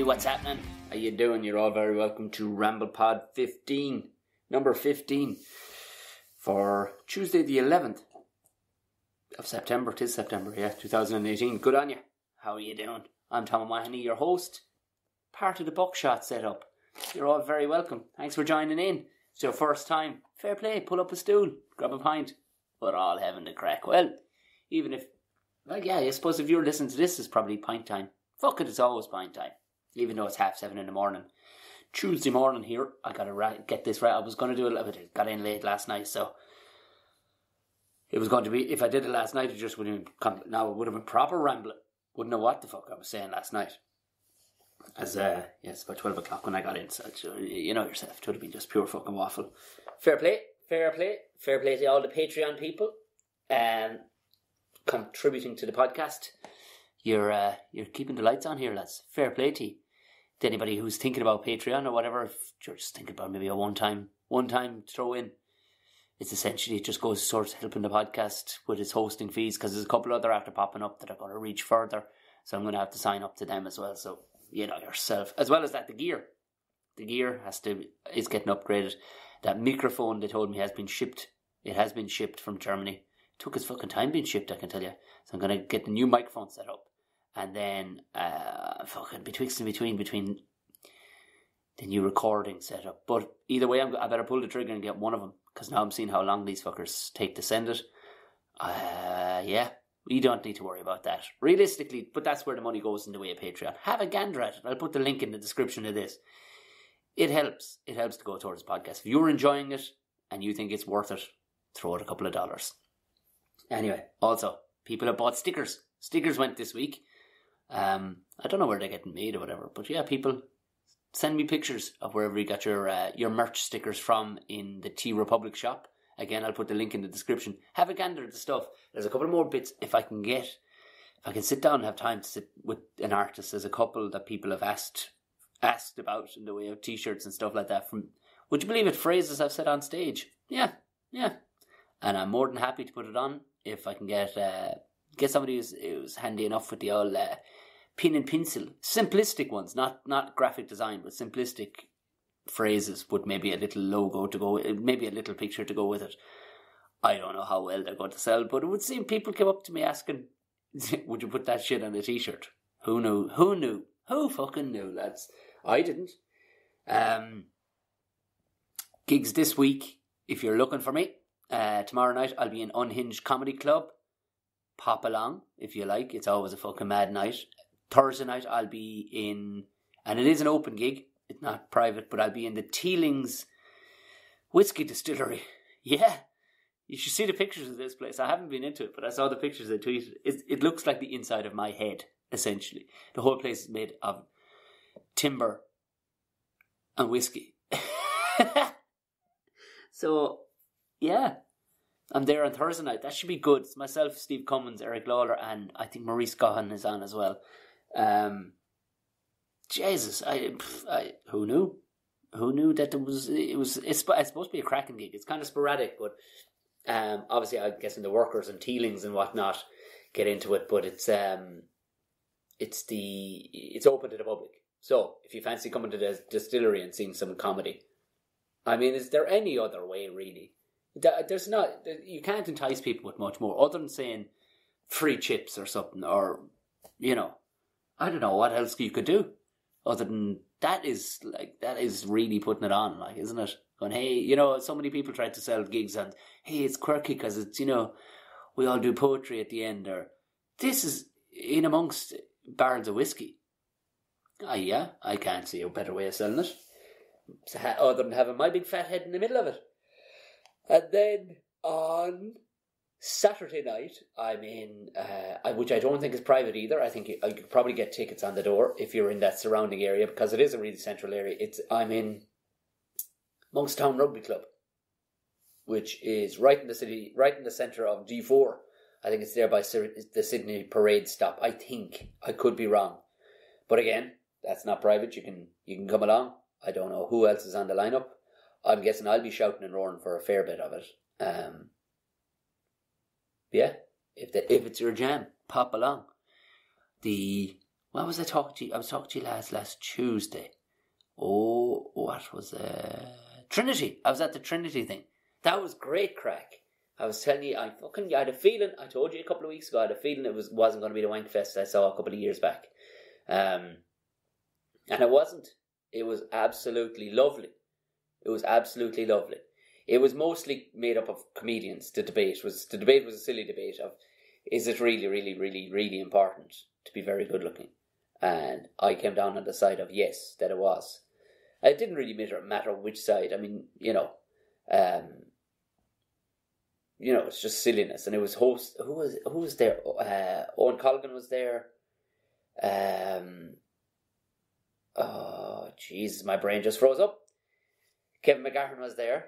what's happening? How you doing? You're all very welcome to Ramble Pod 15, number 15, for Tuesday the 11th of September. 'Tis September, 2018. Good on you. How are you doing? I'm Tom O'Mahony, your host, part of the Buckshot setup. You're all very welcome. Thanks for joining in. It's your first time. Fair play. Pull up a stool, grab a pint. We're all having the crack. Well, even if, I suppose if you're listening to this, it's probably pint time. Fuck it, it's always pint time. Even though it's 7:30 in the morning. Tuesday morning here, I gotta get this right. I was going to do it, but it got in late last night, so it was going to be, if I did it last night, it just wouldn't come. Now it would have been proper rambling. Wouldn't know what the fuck I was saying last night. As, it's about 12 o'clock when I got in, so you know yourself, it would have been just pure fucking waffle. Fair play to all the Patreon people, contributing to the podcast. You're keeping the lights on here, lads. Fair play to you. To anybody who's thinking about Patreon or whatever, if you're just thinking about maybe a one-time throw in, it's essentially, it just goes towards helping the podcast with its hosting fees, because there's a couple other after popping up that are going to reach further, so I'm going to have to sign up to them as well. So you know yourself. As well as that, the gear is getting upgraded. That microphone, they told me, has been shipped. It has been shipped from Germany. It took its fucking time being shipped, I can tell you. So I'm going to get the new microphone set up. And then, fucking betwixt and between the new recording setup. But either way, I better pull the trigger and get one of them, because now I'm seeing how long these fuckers take to send it. We don't need to worry about that. Realistically, but that's where the money goes in the way of Patreon. Have a gander at it. I'll put the link in the description of this. It helps. It helps to go towards the podcast. If you're enjoying it and you think it's worth it, throw it a couple of dollars. Anyway, also, people have bought stickers. Stickers went this week. I don't know where they're getting made or whatever, but yeah, people send me pictures of wherever you got your merch stickers from in the Tea Republic shop. Again, I'll put the link in the description. Have a gander at the stuff. There's a couple more bits if I can sit down and have time to sit with an artist. There's a couple that people have asked about in the way of t-shirts and stuff like that. From, would you believe it, phrases I've said on stage? Yeah. And I'm more than happy to put it on if I can get somebody who's handy enough with the old pen and pencil. Simplistic ones, not graphic design, but simplistic phrases with maybe a little logo to go, maybe a little picture to go with it. I don't know how well they're going to sell, but it would seem people came up to me asking, would you put that shit on a t-shirt? Who knew? Who fucking knew, lads? I didn't. Gigs this week, if you're looking for me. Tomorrow night I'll be in Unhinged Comedy Club. Pop along if you like. It's always a fucking mad night. Thursday night I'll be in, and it is an open gig, it's not private, but I'll be in the Teeling's Whiskey Distillery. Yeah, you should see the pictures of this place. I haven't been into it, but I saw the pictures they tweeted. It looks like the inside of my head, essentially. The whole place is made of timber and whiskey. So, yeah, I'm there on Thursday night. That should be good. It's myself, Steve Cummins, Eric Lawler, and I think Maurice Gahan is on as well. Jesus, who knew? Who knew that it's supposed to be a cracking gig. It's kind of sporadic, but obviously I'm guessing the workers and Teelings and whatnot get into it, but it's open to the public. So if you fancy coming to the distillery and seeing some comedy, I mean, is there any other way really? There's not. You can't entice people with much more other than saying free chips or something, or I don't know what else you could do other than that. Is really putting it on, like, isn't it? Going, hey, so many people try to sell gigs and hey, it's quirky because it's we all do poetry at the end, or this is in amongst barrels of whiskey. Yeah, I can't see a better way of selling it other than having my big fat head in the middle of it. And then on Saturday night, I'm in, which I don't think is private either. I think I could probably get tickets on the door if you're in that surrounding area, because it is a really central area. I'm in Monkstown Rugby Club, which is right in the city, right in the centre of G4. I think it's there by the Sydney Parade stop. I think. I could be wrong. But again, that's not private. You can come along. I don't know who else is on the lineup. I'm guessing I'll be shouting and roaring for a fair bit of it. Yeah, if it's your jam, pop along. What was I talking to you? I was talking to you last Tuesday. Oh, what was Trinity. I was at the Trinity thing. That was great crack. I was telling you, I had a feeling, I told you a couple of weeks ago, I had a feeling it wasn't going to be the wank fest I saw a couple of years back. And it wasn't. It was absolutely lovely. It was absolutely lovely. It was mostly made up of comedians. The debate was a silly debate of, is it really, really, really, really important to be very good looking? And I came down on the side of yes, that it was. It didn't really matter which side. I mean, it's just silliness. And it was who was there? Owen Colgan was there. Oh Jesus, my brain just froze up. Kevin McGahern was there.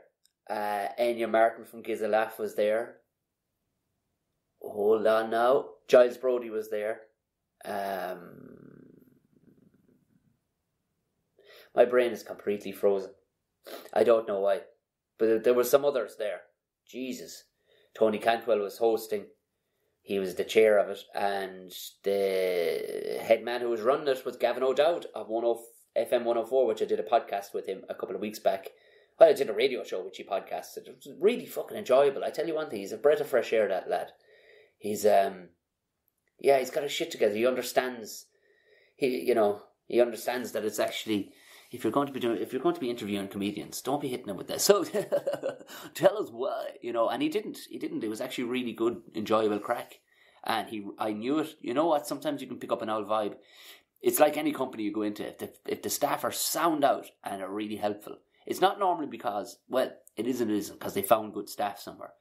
Enya Martin from Giz a Laugh was there. Hold on now. Giles Brody was there. My brain is completely frozen. I don't know why. But there were some others there. Jesus. Tony Cantwell was hosting. He was the chair of it. And the head man who was running it was Gavin O'Dowd of FM 104, which I did a podcast with him a couple of weeks back. Well, I did a radio show which he podcasted. It was really fucking enjoyable. I tell you one thing, he's a breath of fresh air, that lad. He's he's got his shit together. He understands he understands that it's actually, if you're going to be interviewing comedians, don't be hitting them with that. So tell us why, and he didn't. It was actually really good, enjoyable crack. And I knew it. You know what? Sometimes you can pick up an old vibe. It's like any company you go into. If the staff are sound out and are really helpful, it's not normally because, well, it isn't because they found good staff somewhere.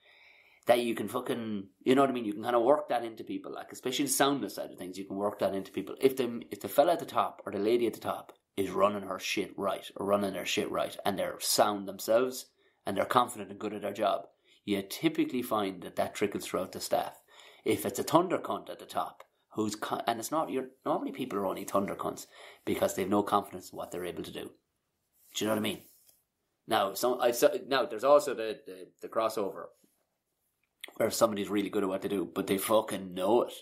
That you can fucking, you know what I mean? You can kind of work that into people, like, especially the soundness side of things, you can work that into people. If the fella at the top or the lady at the top is running her shit right, or running their shit right, and they're sound themselves, and they're confident and good at their job, you typically find that trickles throughout the staff. If it's a thunder cunt at the top, and it's not, normally people are only thunder cunts because they've no confidence in what they're able to do. Do you know what I mean? Now, there's also the crossover where somebody's really good at what they do, but they fucking know it.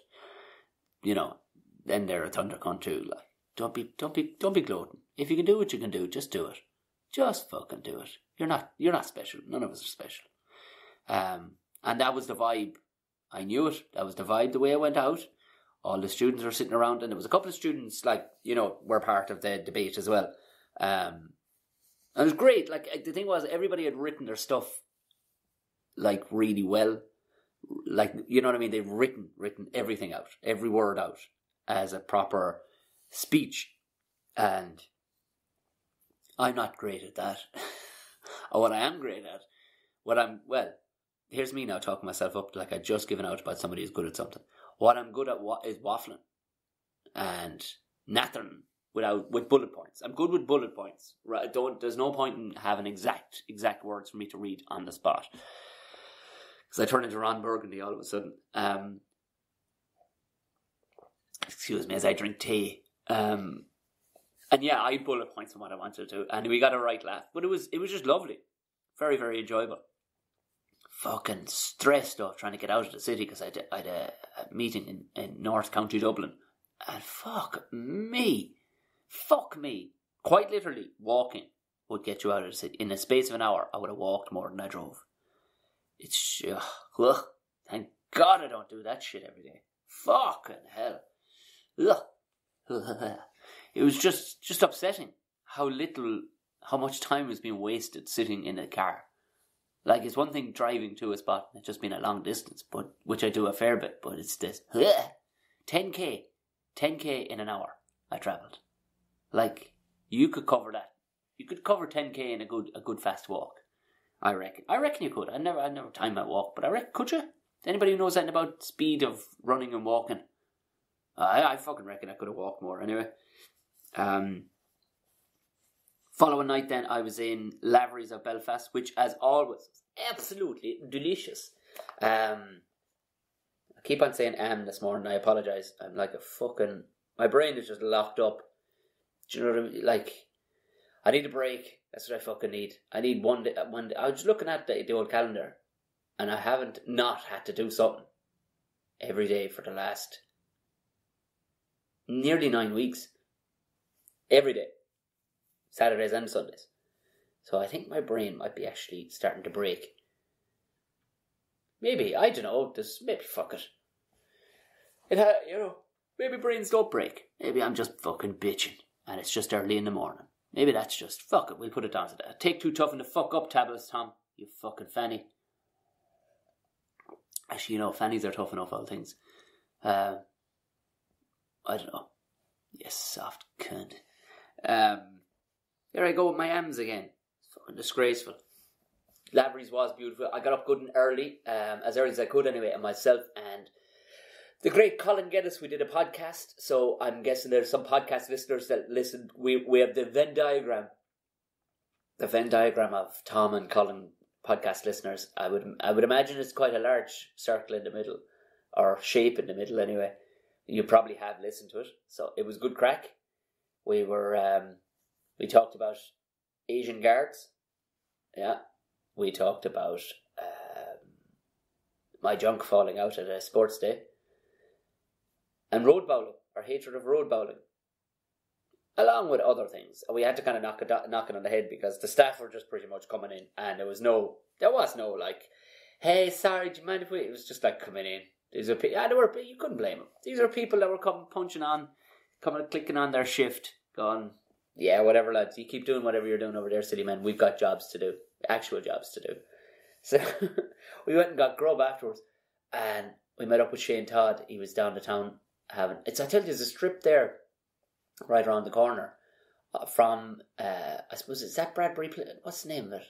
Then they're a thunder cunt too. Like, don't be gloating. If you can do what you can do, just do it. Just fucking do it. You're not special. None of us are special. And that was the vibe. I knew it. That was the vibe. The way it went out. All the students were sitting around, and there was a couple of students, were part of the debate as well. And it was great. Like, the thing was, everybody had written their stuff, like, really well. Like, you know what I mean? They've written everything out, every word out, as a proper speech. And I'm not great at that. Or what I am great at, here's me now talking myself up like I'd just given out about somebody who's good at something. What I'm good at is waffling and nattering with bullet points. I'm good with bullet points. Right? There's no point in having exact words for me to read on the spot. Because I turn into Ron Burgundy all of a sudden. Excuse me, as I drink tea. And yeah, I had bullet points on what I wanted to do, and we got a right laugh. But it was just lovely, very, very enjoyable. Fucking stressed off trying to get out of the city because I had a meeting in North County Dublin, and fuck me, quite literally walking would get you out of the city. In the space of an hour, I would have walked more than I drove. It's thank God I don't do that shit every day. Fucking hell. It was just upsetting how much time was being wasted sitting in a car. Like, it's one thing driving to a spot and it's just been a long distance, but which I do a fair bit, but it's this 10k in an hour I travelled. Like, you could cover that. You could cover 10k in a good fast walk. I reckon you could. I never time my walk, but I reckon, could you? Anybody who knows anything about speed of running and walking? I fucking reckon I could have walked more anyway. Following night then, I was in Lavery's of Belfast, which, as always, was absolutely delicious. I keep on saying this morning, I apologise. I'm like a fucking... My brain is just locked up. Do you know what I mean? Like, I need a break. That's what I fucking need. I need one day. I was looking at the old calendar, and I haven't not had to do something every day for the last nearly 9 weeks. Every day. Saturdays and Sundays. So I think my brain might be actually starting to break. Maybe, I don't know, maybe fuck it. Maybe brains don't break. Maybe I'm just fucking bitching and it's just early in the morning. Maybe that's just, fuck it, we'll put it down to that. Take two toughen the fuck up tablets, Tom. You fucking fanny. Actually, fannies are tough enough, all things. I don't know. You soft cunt. There I go with my emms again. Fucking disgraceful. Lavery's was beautiful. I got up good and early as I could anyway, and myself and the great Colin Geddes, we did a podcast, so I'm guessing there's some podcast listeners that listen. We have the Venn diagram. The Venn diagram of Tom and Colin podcast listeners. I would imagine it's quite a large circle in the middle, or shape in the middle anyway. You probably have listened to it, so it was good crack. We talked about Asian guards. Yeah. We talked about my junk falling out at a sports day. And road bowling, our hatred of road bowling. Along with other things. And we had to kind of knock it on the head because the staff were just pretty much coming in and there was no like, hey, sorry, do you mind if we... It was just like coming in. You couldn't blame them. These are people that were coming clicking on their shift, going, yeah, whatever lads, you keep doing whatever you're doing over there, city men. We've got jobs to do. Actual jobs to do. So we went and got grub afterwards and we met up with Shane Todd. He was down the town having... I tell you, there's a strip there right around the corner from, I suppose, is that Bradbury? What's the name of it?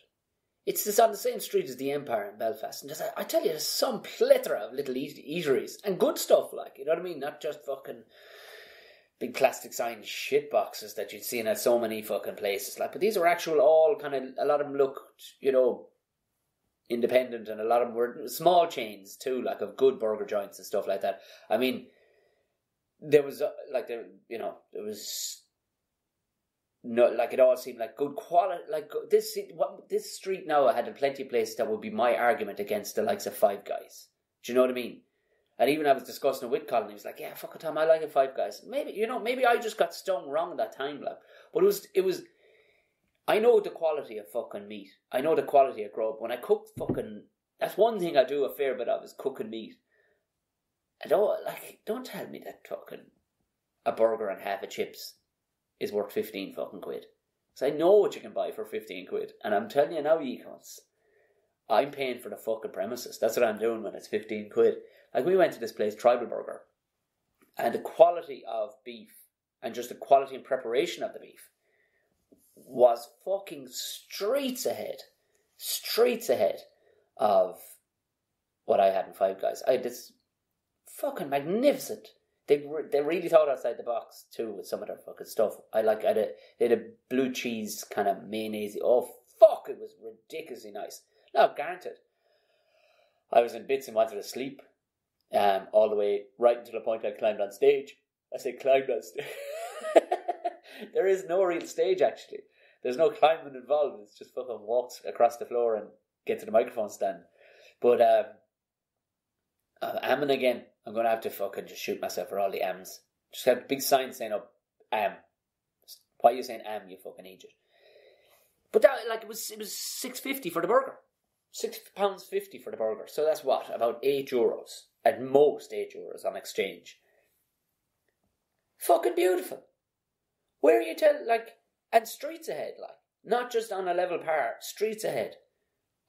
It's just on the same street as the Empire in Belfast. And I tell you, there's some plethora of little eateries and good stuff, like, you know what I mean? Not just fucking big plastic signed shit boxes that you'd seen at so many fucking places. Like, but these were actual all kind of, a lot of them looked, independent, and a lot of them were small chains too, like of good burger joints and stuff like that. I mean, there was no, like, it all seemed like good quality. Like this street now had plenty of places that would be my argument against the likes of Five Guys. Do you know what I mean? And even I was discussing it with Colin. He was like, "Yeah, fuck it, Tom. I like it, Five Guys. Maybe I just got stung wrong at that time, like. But it was. I know the quality of fucking meat. I know the quality of grub. When I cook fucking, that's one thing I do a fair bit of is cooking meat. Don't tell me that fucking a burger and half a chips is worth 15 fucking quid. Because I know what you can buy for 15 quid, and I'm telling you now, you cunts, I'm paying for the fucking premises. That's what I'm doing when it's 15 quid. Like, we went to this place, Tribal Burger, and the quality of beef and just the quality and preparation of the beef was fucking streets ahead of what I had in Five Guys. I had this fucking magnificent. They really thought outside the box too with some of their fucking stuff. They had a blue cheese kind of mayonnaise. Oh fuck, it was ridiculously nice. Now, granted, I was in bits and wanted to sleep, all the way right until the point I climbed on stage. I say climbed on stage. There is no real stage, actually. There's no climbing involved. It's just fucking walks across the floor and get to the microphone stand. But amming again. I'm going to have to fucking just shoot myself for all the M's. Just have a big sign saying up, Why are you saying you fucking idiot? But that, like, it was $6.50 for the burger. £6.50 for the burger. So that's what? About €8. At most €8 on exchange. Fucking beautiful. Where you and streets ahead, like. Not just on a level par, streets ahead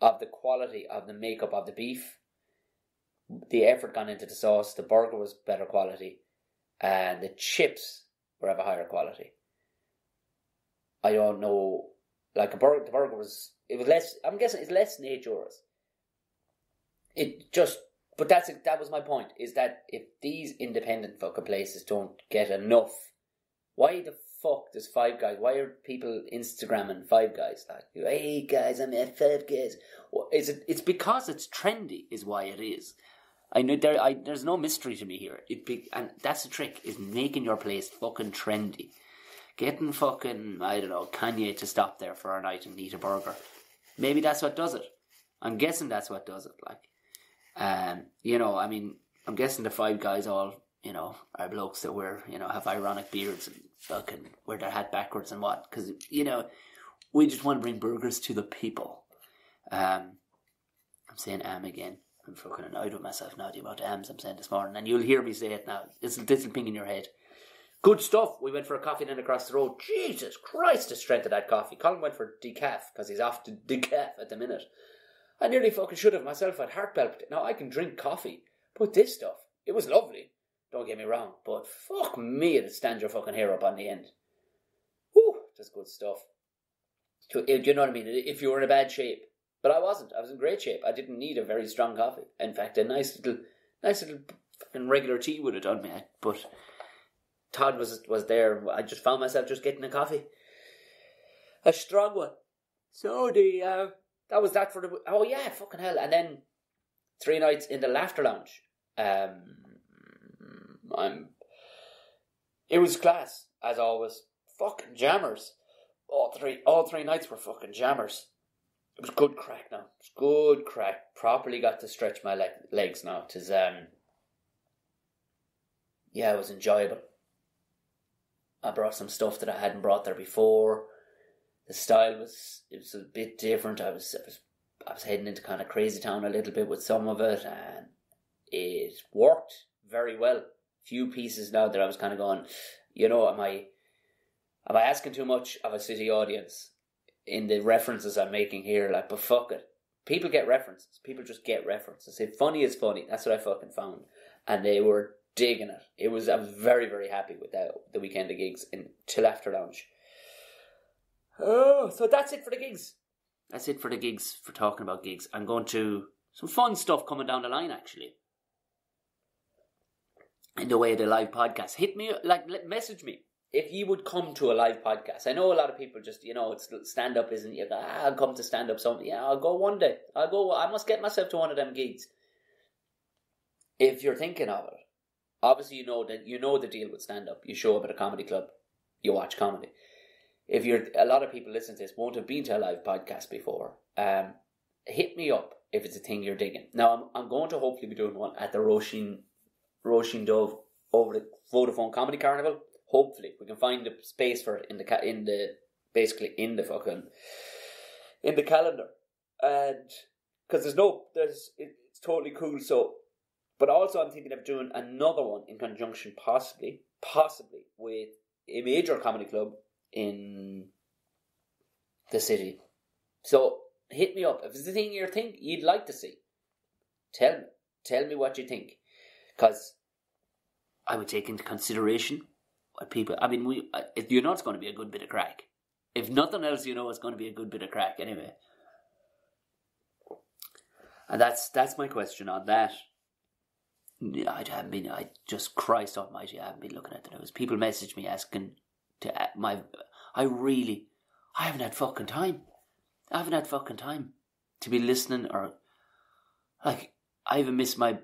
of the quality of the makeup of the beef. The effort gone into the sauce. The burger was better quality, and the chips were of a higher quality. I don't know, like the burger was less. I'm guessing it's less than €8. But that was my point. Is that if these independent fucking places don't get enough, why the fuck does Five Guys? Why are people Instagramming Five Guys? Like, hey guys, I'm at Five Guys. Well, it's because it's trendy, is why it is. I know there's no mystery to me here. And that's the trick, is making your place fucking trendy. Getting fucking, I don't know, Kanye to stop there for a night and eat a burger. Maybe that's what does it. I'm guessing that's what does it. Like, I mean, I'm guessing the Five Guys all are blokes that have ironic beards and fucking wear their hat backwards and what, because, we just want to bring burgers to the people. I'm saying again. I'm fucking annoyed with myself now, the amount of I'm saying this morning, and you'll hear me say it now. This will ping in your head. Good stuff. We went for a coffee then across the road. Jesus Christ, the strength of that coffee. Colin went for decaf, because he's off to decaf at the minute. I nearly fucking should have myself had heart palpitation. Now, I can drink coffee, but this stuff, it was lovely. Don't get me wrong, but fuck me, it'll stand your fucking hair up on the end. Whew, that's good stuff. Do you know what I mean? If you were in a bad shape. But I wasn't. I was in great shape. I didn't need a very strong coffee. In fact, a nice little fucking regular tea would have done me. But Todd was there. I just found myself just getting a coffee. A strong one. So that was that for the... Oh yeah, fucking hell. And then 3 nights in the Laughter Lounge. It was class, as always. Fucking jammers. All three nights were fucking jammers. It was good crack now. It was good crack. Properly got to stretch my legs now. It was, it was enjoyable. I brought some stuff that I hadn't brought there before. The style was a bit different. I was heading into kind of crazy town a little bit with some of it, and it worked very well. Few pieces now that I was kind of going, am I asking too much of a city audience in the references I'm making here? Like, but fuck it. People get references. People just get references. If funny is funny, that's what I fucking found. And they were digging it. I was very, very happy with the weekend of gigs till after lounge. Oh, so that's it for the gigs. That's it for the gigs, for talking about gigs. I'm going to some fun stuff coming down the line, actually. In the way of the live podcast. Hit me, message me. If you would come to a live podcast. I know a lot of people just, it's stand-up isn't, I'll come to stand-up something. Yeah, I'll go one day. I must get myself to one of them gigs. If you're thinking of it, obviously you know the deal with stand-up. You show up at a comedy club, you watch comedy. A lot of people listening to this won't have been to a live podcast before. Hit me up if it's a thing you're digging. Now, I'm going to hopefully be doing one at the Roisin Dove over the Vodafone Comedy Carnival. Hopefully, we can find a space for it in the calendar, and because it's totally cool. So, but also I'm thinking of doing another one in conjunction, possibly with a major comedy club in the city. So hit me up if it's the thing you'd like to see. Tell me what you think, because I would take into consideration what people. I mean, it's going to be a good bit of crack. If nothing else, it's going to be a good bit of crack anyway. And that's my question on that. Christ almighty, I haven't been looking at the news. People message me asking I haven't had fucking time. I haven't had fucking time to be listening, or I even missed my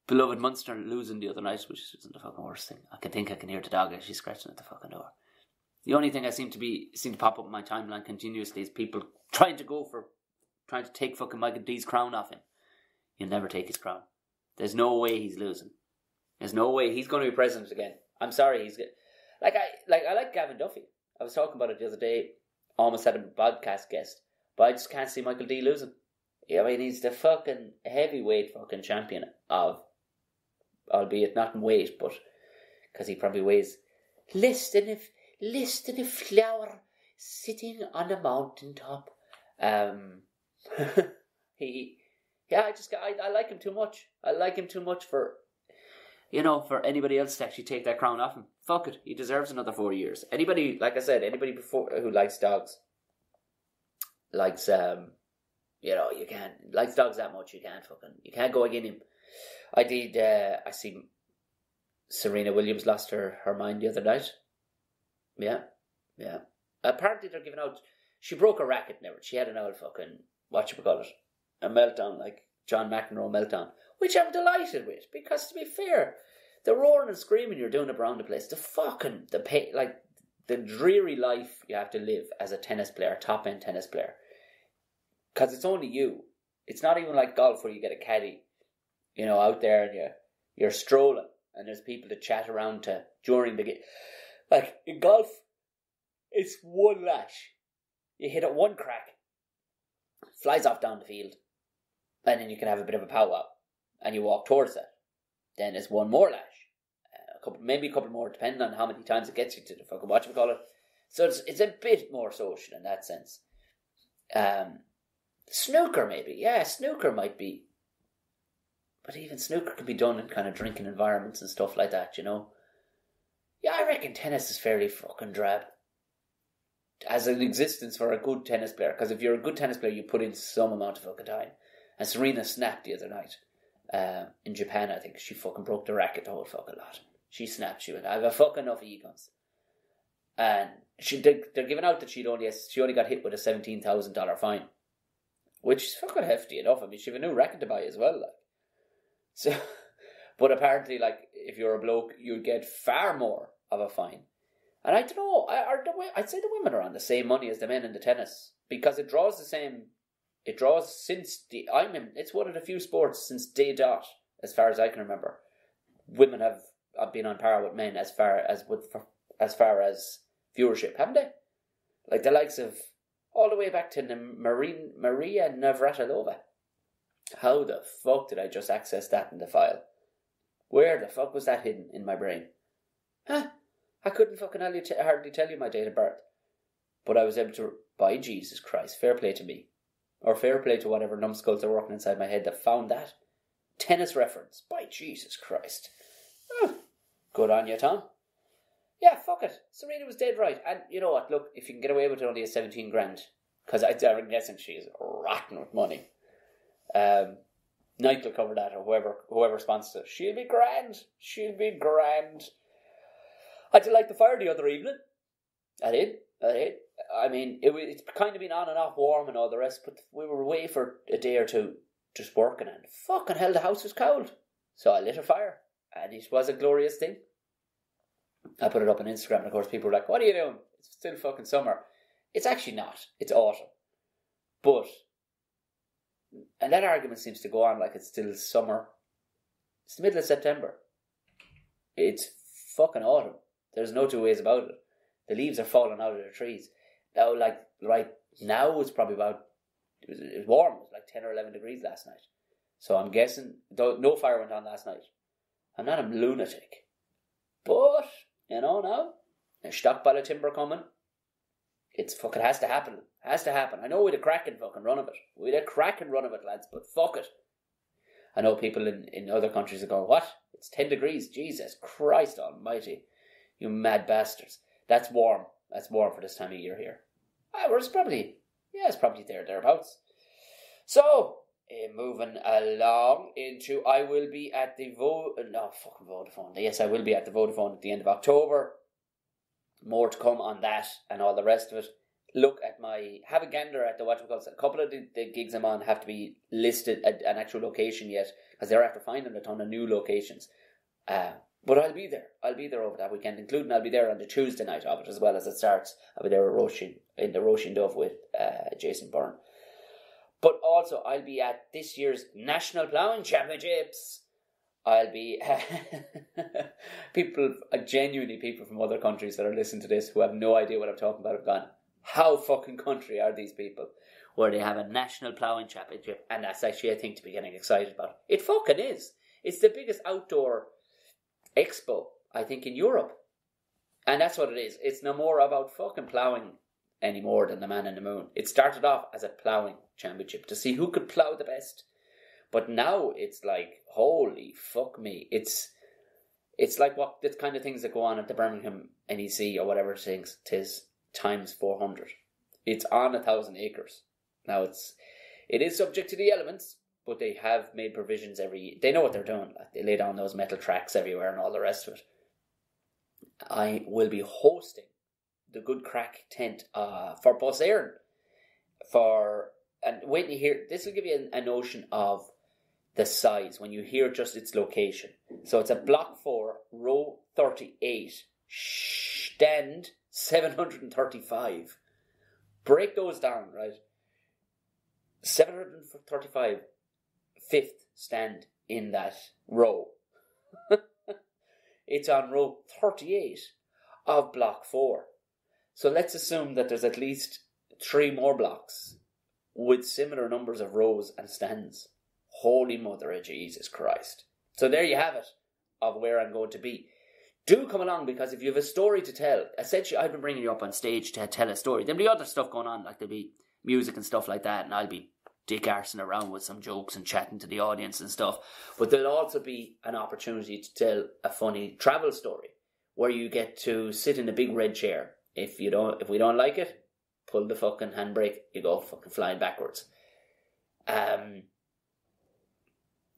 beloved Munster losing the other night, which isn't the fucking worst thing. I can hear the dog actually scratching at the fucking door. The only thing I seem to pop up in my timeline continuously is people trying to take fucking Michael D's crown off him. He'll never take his crown. There's no way he's losing. There's no way he's going to be president again. I'm sorry, he's good. I like Gavin Duffy. I was talking about it the other day. Almost had a podcast guest, but I just can't see Michael D losing. I mean, he's the fucking heavyweight fucking champion of, albeit not in weight, but because he probably weighs less than a flower sitting on a mountaintop. I like him too much. I like him too much for anybody else to actually take that crown off him. Fuck it, he deserves another 4 years. Anybody before who likes dogs, likes you can't likes dogs that much. You can't go against him. I see Serena Williams lost her mind the other night. Yeah. Apparently they're giving out. She broke a racket never. She had an old fucking a meltdown, like John McEnroe meltdown, which I'm delighted with, because to be fair, the roaring and screaming you're doing around the place, the dreary life you have to live as a tennis player, top end tennis player, because it's only you. It's not even like golf where you get a caddy, out there and you're strolling. and there's people to chat around to during the game. Like, in golf, it's one lash. You hit it one crack, flies off down the field, and then you can have a bit of a powwow, and you walk towards it. Then it's one more lash. Maybe a couple more, depending on how many times it gets you to the fucking whatchamacallit. So it's a bit more social in that sense. Snooker, maybe. Yeah, snooker might be. But even snooker could be done in kind of drinking environments and stuff like that, you know. Yeah, I reckon tennis is fairly fucking drab. As an existence for a good tennis player. Because if you're a good tennis player, you put in some amount of fucking time. And Serena snapped the other night. In Japan, I think. She fucking broke the racket the whole fucking lot. She snapped. She went, I have a fucking enough econs. And they're giving out that she only got hit with a $17,000 fine. Which is fucking hefty enough. I mean, she have a new racket to buy as well, like. So, but apparently, like, if you're a bloke, you get far more of a fine. And I don't know, I'd say the women are on the same money as the men in the tennis. Because it draws the same, it's one of the few sports since day dot, as far as I can remember. Women have been on par with men as far as viewership, haven't they? Like the likes of, all the way back to Maria Navratilova. How the fuck did I just access that in the file? Where the fuck was that hidden in my brain? Huh? I couldn't fucking hardly tell you my date of birth. But I was able to, by Jesus Christ, fair play to me. Or fair play to whatever numbskulls are working inside my head that found that. Tennis reference. By Jesus Christ. Oh, good on you, Tom. Yeah, fuck it. Serena was dead right. And you know what, look, if you can get away with it only a 17 grand, because I'm guessing she's rotten with money. Nike will cover that, or whoever sponsors it. She'll be grand. I did like the fire the other evening. I did. I mean, it's kind of been on and off warm and all the rest, but we were away for a day or two just working, and fucking hell, the house was cold. So I lit a fire, and it was a glorious thing. I put it up on Instagram, and of course people were like, what are you doing? It's still fucking summer. It's actually not. It's autumn. But, and that argument seems to go on like it's still summer. It's the middle of September. It's fucking autumn. There's no two ways about it. The leaves are falling out of the trees. Now, like, right now it's probably about, it was warm. It was like 10 or 11 degrees last night. So I'm guessing, though no fire went on last night. I'm not a lunatic. But, you know, now, a stockpile of timber coming. It's fucking has to happen. I know we'd a cracking fucking run of it. Lads, but fuck it. I know people in other countries are going, what? It's 10 degrees. Jesus Christ almighty. You mad bastards. That's warm. That's warm for this time of year here. It's probably thereabouts. So, moving along into, I will be at the Vodafone. Yes, I will be at the Vodafone at the end of October. More to come on that and all the rest of it. Have a gander at a couple of the gigs I'm on have to be listed at an actual location yet, because they're after finding a ton of new locations. But I'll be there over that weekend, including I'll be there on the Tuesday night of it as well as it starts. I'll be there in the Roisin Dove with Jason Byrne. But also I'll be at this year's National Ploughing Championships. I'll be people from other countries that are listening to this who have no idea what I'm talking about have gone, how fucking country are these people? Where they have a National Ploughing Championship, and that's actually a thing to be getting excited about. It fucking is. It's the biggest outdoor expo, I think, in Europe. And that's what it is. It's no more about fucking ploughing anymore than the Man in the Moon. It started off as a ploughing championship to see who could plough the best. But now it's like, holy fuck me. It's like what the kind of things that go on at the Birmingham NEC or whatever it is times 400. It's on 1,000 acres. Now it is subject to the elements, but they have made provisions they know what they're doing. Like, they lay down those metal tracks everywhere and all the rest of it. I will be hosting the Good Crack tent for Bus Éireann. And wait to hear, this will give you a notion of the size when you hear just its location. So it's a block 4, row 38, stand 735. Break those down, right? 735, fifth stand in that row. It's on row 38 of block 4. So let's assume that there's at least 3 more blocks with similar numbers of rows and stands. Holy Mother of Jesus Christ. So there you have it, of where I'm going to be. Do come along, because if you have a story to tell, essentially I've been bringing you up on stage to tell a story. There'll be other stuff going on, like there'll be music and stuff like that, and I'll be dick arsing around with some jokes and chatting to the audience and stuff. But there'll also be an opportunity to tell a funny travel story, where you get to sit in a big red chair. If we don't like it, pull the fucking handbrake, you go fucking flying backwards.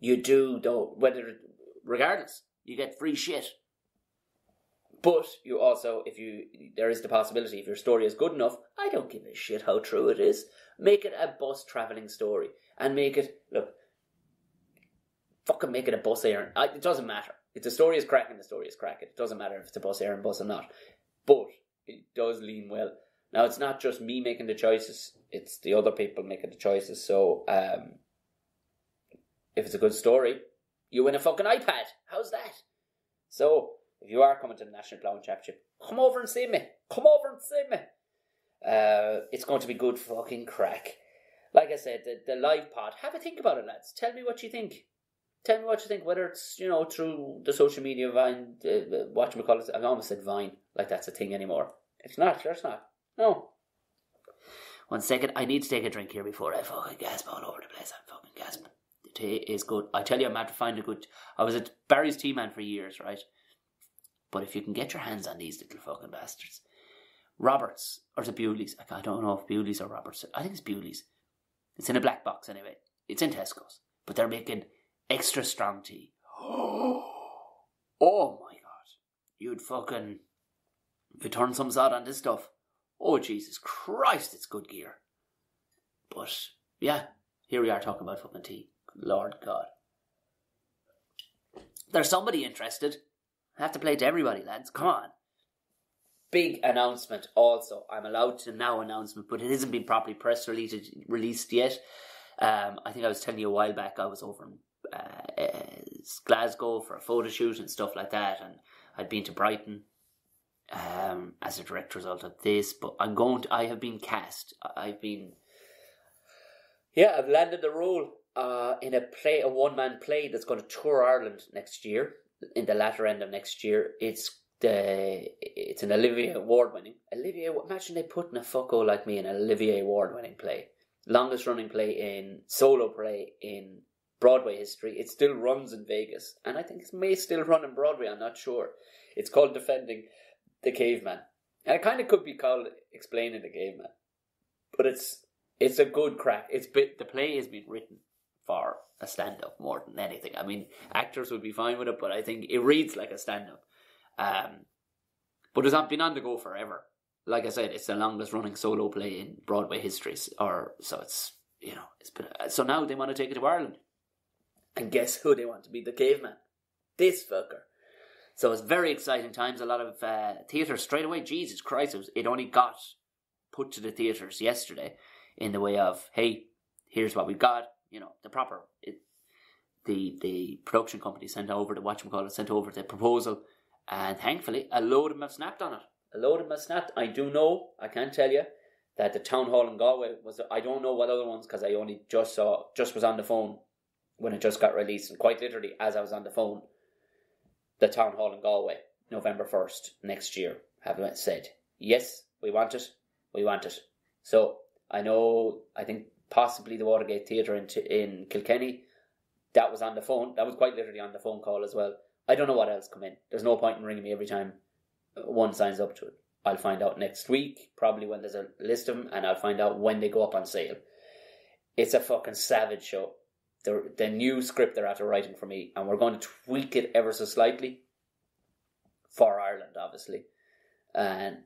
You do, though, regardless, you get free shit. But you also, there is the possibility, if your story is good enough, I don't give a shit how true it is, make it a bus travelling story. And make it, fucking make it a bus errand. It doesn't matter. If the story is cracking, the story is cracking. It doesn't matter if it's a bus errand bus or not. But it does lean well. Now, it's not just me making the choices, it's the other people making the choices. So, if it's a good story, you win a fucking iPad. How's that? So, if you are coming to the National Ploughing Championship, come over and see me. It's going to be good fucking crack. Like I said, the live pod, have a think about it, lads. Tell me what you think. Whether it's, through the social media, Vine, whatchamacallit. I almost said Vine, like that's a thing anymore. It's not, it's not. No. 1 second, I need to take a drink here before I fucking gasp all over the place. I'm fucking gasping. The tea is good. I tell you, I'm out to find a good... I was at Barry's Tea Man for years, right? But if you can get your hands on these little fucking bastards. Roberts, or is it Bewley's? I don't know if Bewley's or Roberts. I think it's Bewley's. It's in a black box anyway. It's in Tesco's. But they're making extra strong tea. Oh my God. You'd turn some sod on this stuff. Oh Jesus Christ, it's good gear. But yeah, here we are talking about fucking tea. Lord God. There's somebody interested. I have to play to everybody, lads. Come on. Big announcement also. I'm allowed to now announcement, but it hasn't been properly press released yet. I think I was telling you a while back I was over in Glasgow for a photo shoot and stuff like that, and I'd been to Brighton as a direct result of this, but I have been cast. I've landed the role in a one-man play that's going to tour Ireland next year, in the latter end of next year. It's an Olivier Award winning. Imagine they putting a fucko like me in an Olivier Award winning play. Longest running solo play in Broadway history. It still runs in Vegas, and I think it may still run in Broadway, I'm not sure. It's called Defending the Caveman. And it kind of could be called Explaining the Caveman. But it's a good crack. The play has been written for a stand-up more than anything. I mean, actors would be fine with it, but I think it reads like a stand-up. But it's been on the go forever. Like I said, it's the longest running solo play in Broadway history. So now they want to take it to Ireland. And guess who they want to be the caveman? This fucker. So it's very exciting times. A lot of theatres straight away. Jesus Christ, it only got put to the theatres yesterday in the way of, hey, here's what we've got. The production company sent over the proposal, and thankfully a load of them have snapped on it. I do know, I can tell you, that the town hall in Galway I don't know what other ones, because I only just was on the phone when it just got released, and quite literally as I was on the phone, the town hall in Galway, November 1st next year, have said, yes, we want it. So I think possibly the Watergate Theatre in Kilkenny, that was on the phone. That was quite literally on the phone call as well. I don't know what else come in. There's no point in ringing me every time one signs up to it. I'll find out next week, probably when there's a list of them, and I'll find out when they go up on sale. It's a fucking savage show. The new script they're after writing for me, and we're going to tweak it ever so slightly for Ireland, obviously. And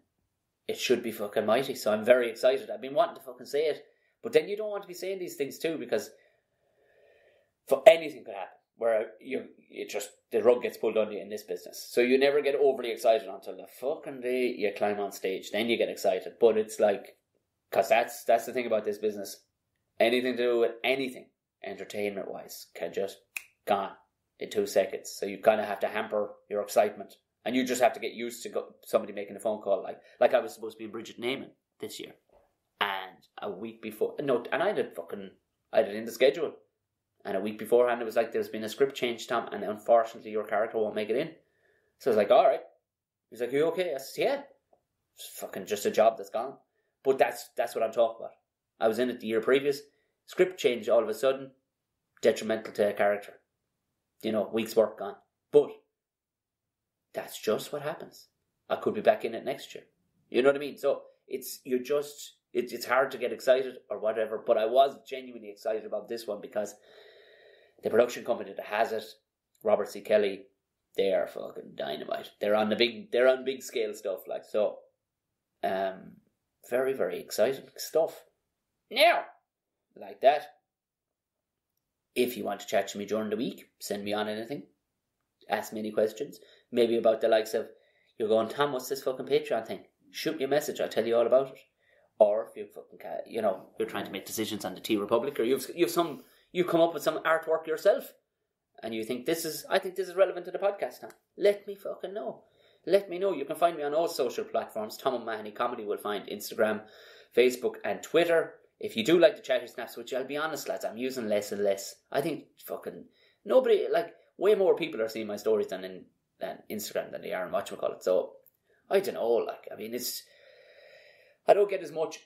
it should be fucking mighty, so I'm very excited. I've been wanting to fucking say it, but then you don't want to be saying these things too, because for anything could happen where the rug gets pulled on you in this business. So you never get overly excited until the fucking day you climb on stage. Then you get excited. But it's like, because that's the thing about this business. Anything to do with anything, entertainment-wise, can just gone. in 2 seconds. So you kind of have to hamper your excitement. And you just have to get used to somebody making a phone call. Like I was supposed to be in Bridget Neyman this year. And a week before... No, and I had it in the schedule. And a week beforehand, it was like, there's been a script change, Tom, and unfortunately your character won't make it in. So I was like, all right. He's like, are you okay? I said, yeah. It's fucking just a job that's gone. But that's what I'm talking about. I was in it the year previous. Script change all of a sudden. Detrimental to a character. You know, week's work gone. But that's just what happens. I could be back in it next year. You know what I mean? So it's hard to get excited or whatever. But I was genuinely excited about this one because the production company that has it, Robert C. Kelly, they are fucking dynamite. They're on big scale stuff, like so. Very, very exciting stuff. Now, like that. If you want to chat to me during the week, send me on anything. Ask me any questions. Maybe about the likes of, you're going, Tom, what's this fucking Patreon thing? Shoot me a message, I'll tell you all about it. Or if you fucking, you're trying to make decisions on the Tea Republic, or you've come up with some artwork yourself, and you think I think this is relevant to the podcast now. Let me fucking know. Let me know. You can find me on all social platforms. Tom O'Mahony Comedy will find Instagram, Facebook, and Twitter. If you do like the chatty snaps, which I'll be honest, lads, I'm using less and less. I think fucking nobody, like, way more people are seeing my stories on Instagram than they are on whatchamacallit. So, I don't know, like, I mean, I don't get as much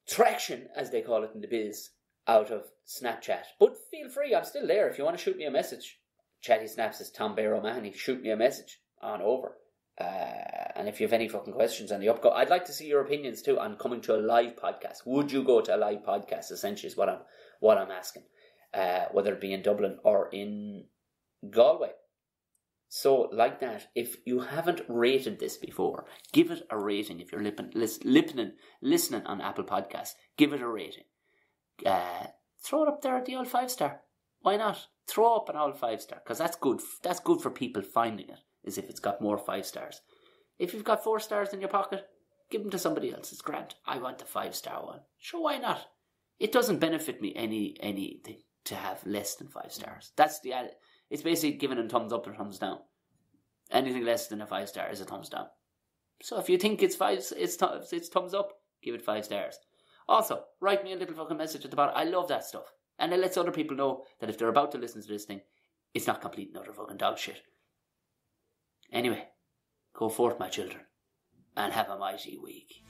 traction, as they call it in the biz, out of Snapchat. But feel free, I'm still there. If you want to shoot me a message, Chatty Snaps is Tom Bear O'Mahony. Shoot me a message on over. And if you have any fucking questions on the upgo, I'd like to see your opinions too on coming to a live podcast. Would you go to a live podcast? Essentially, is what I'm asking. Whether it be in Dublin or in Galway. So, like that, if you haven't rated this before, give it a rating. If you're listening on Apple Podcasts, give it a rating. Throw it up there at the old 5-star. Why not? Throw up an old 5-star, because that's good. That's good for people finding it, is if it's got more 5 stars. If you've got 4 stars in your pocket, give them to somebody else. It's grand. I want the 5-star one. Sure, why not? It doesn't benefit me anything to have less than 5 stars. It's basically giving a thumbs up or thumbs down. Anything less than a 5-star is a thumbs down. So if you think it's thumbs up, give it 5 stars. Also, write me a little fucking message at the bottom. I love that stuff. And it lets other people know that if they're about to listen to this thing, it's not complete and utter fucking dog shit. Anyway, go forth, my children, and have a mighty week.